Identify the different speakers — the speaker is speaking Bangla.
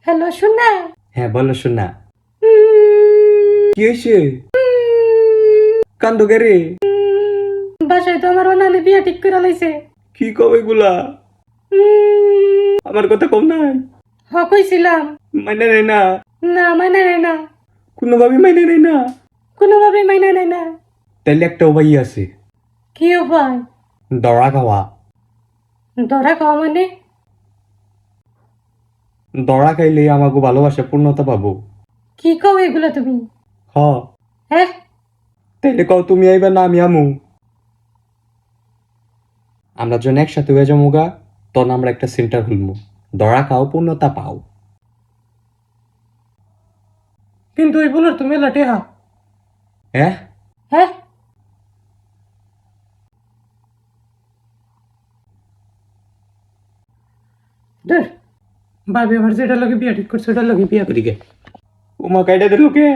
Speaker 1: হ্যালো সোনা।
Speaker 2: হ্যাঁ বলো শোনা। কি হয়েছে? কান্দো কে রে?
Speaker 1: বাসায় তো আমার অনানে বিয়া ঠিক করে লাইছে।
Speaker 2: কি কবে এগুলা? আমার কথা কম নাই?
Speaker 1: হ কইছিলাম।
Speaker 2: মাইনে নেই না?
Speaker 1: না মাইনে নেয় না,
Speaker 2: কোনোভাবে মাইনে নেই না?
Speaker 1: কোনোভাবে মাইনে নেয় না।
Speaker 2: তাইলে একটা উপায় আছে,
Speaker 1: কি উপায়?
Speaker 2: দড়া খাওয়া।
Speaker 1: ধরা খাওয়া মানে?
Speaker 2: দড়া খাইলে আমাকে ভালোবাসা পূর্ণতা পাবো।
Speaker 1: কি কও এগুলা তুমি?
Speaker 2: হ।
Speaker 1: হ্যাঁ,
Speaker 2: তাইলে কও তুমি আইবা না আমি আমু? আমরা যখন একসাথে হয়ে যাবো গা, তখন আমরা একটা সেন্টার খুলবো। দড়া খাও পূর্ণতা পাও।
Speaker 1: কিন্তু ওই বলার তুমি লাটে হা।
Speaker 2: হ্যাঁ।
Speaker 1: হ্যাঁ, ধর ভাবি আমার যেটা লাগে বিয়া ঠিক করছে ওটা লাগে বিয়া করি গে।
Speaker 2: উমা কাইটা দিল কে?